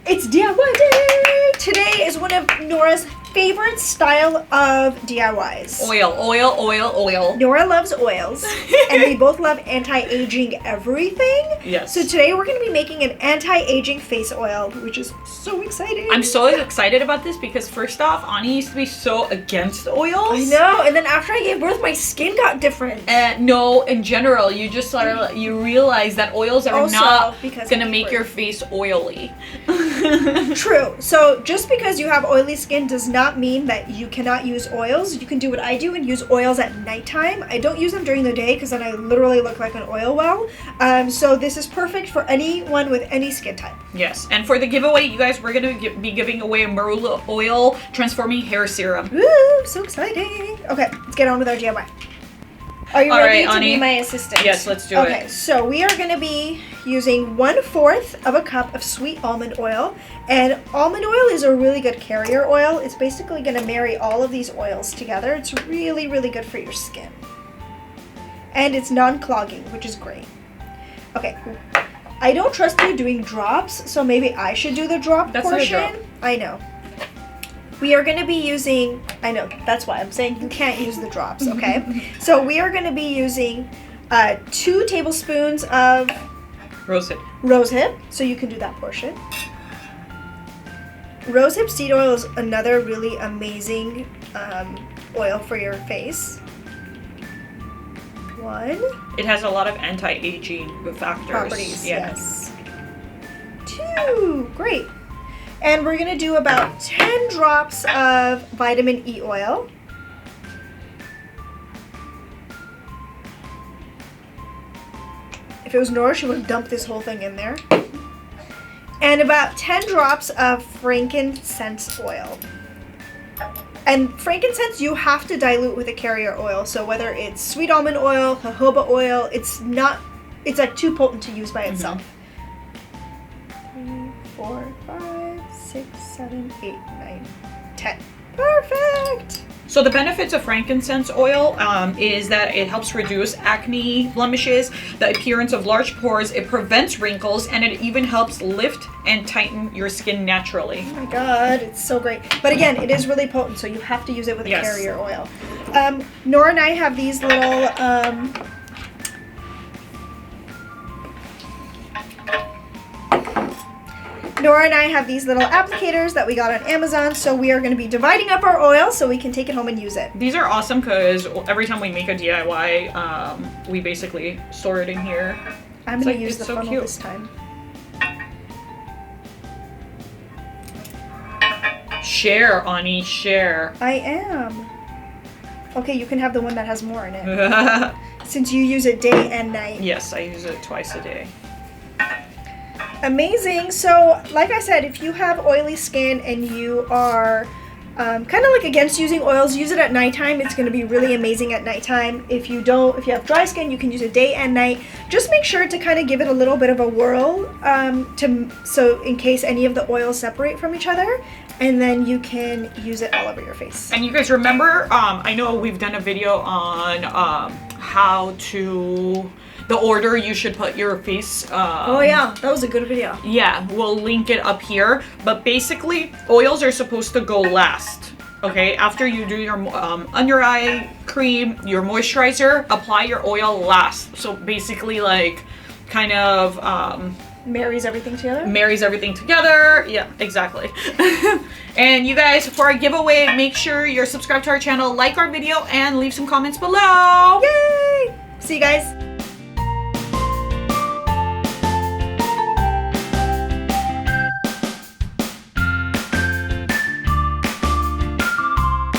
It's DIY day! Today is one of Nora's favorite style of DIYs. Oil. Nora loves oils, and we both love anti-aging everything. Yes. So today we're going to be making an anti-aging face oil, which is so exciting. I'm so excited about this because first off, Ani used to be so against oils. I know, and then after I gave birth, my skin got different. No, in general, you just sort of you realize that oils are Also, not because gonna of make birth. your face oily. True. So just because you have oily skin does not mean that you cannot use oils. You can do what I do and use oils at nighttime. I don't use them during the day because then I literally look like an oil well. So this is perfect for anyone with any skin type. Yes, and for the giveaway, you guys, we're gonna be giving away a Marula Oil Transforming Hair Serum. Woo! So exciting. Okay, let's get on with our DIY. Are you All ready right, to Ani? be my assistant? Yes, let's do Okay, it. so we are going to be using 1/4 of a cup of sweet almond oil. And almond oil is a really good carrier oil. It's basically going to marry all of these oils together. It's really, really good for your skin. And it's non-clogging, which is great. Okay, I don't trust you doing drops, so maybe I should do the drop That's not a portion. drop. I know. We are going to be using, I know, that's why I'm saying you can't use the drops, okay? So we are going to be using 2 tablespoons of Rosehip. rosehip, so you can do that portion. Rosehip seed oil is another really amazing oil for your face. 1. It has a lot of anti-aging factors. Properties, Yeah. yes. 2, great. And we're going to do about 10 drops of vitamin E oil. If it was Nora, she would have dumped this whole thing in there. And about 10 drops of frankincense oil. And frankincense you have to dilute with a carrier oil. So whether it's sweet almond oil, jojoba oil, it's like too potent to use by itself. 3, 4, 5, 6, 7, 8, 9, 10. Perfect! So the benefits of frankincense oil is that it helps reduce acne, blemishes, the appearance of large pores, it prevents wrinkles, and it even helps lift and tighten your skin naturally. Oh my god, it's so great. But again, it is really potent, so you have to use it with a Yes. carrier oil. Nora and I have these little applicators that we got on Amazon, so we are going to be dividing up our oil so we can take it home and use it. These are awesome because every time we make a DIY, we basically store it in here. I'm It's going like- to use it's the so funnel cute. this time. Share, Ani, share. I am. Okay, you can have the one that has more in it, since you use it day and night. Yes, I use it twice a day. Amazing. So, like I said, if you have oily skin and you are kind of like against using oils, use it at nighttime. It's going to be really amazing at nighttime. If you have dry skin, you can use it day and night. Just make sure to kind of give it a little bit of a whirl so in case any of the oils separate from each other, and then you can use it all over your face. And you guys remember, I know we've done a video on how to, the order you should put your face. Oh yeah, that was a good video. Yeah, we'll link it up here. But basically, oils are supposed to go last. Okay, after you do your under eye cream, your moisturizer, apply your oil last. So basically, like, kind of Marries everything together. marries everything together. Yeah, exactly. And you guys, for our giveaway, make sure you're subscribed to our channel, like our video, and leave some comments below. Yay! See you guys.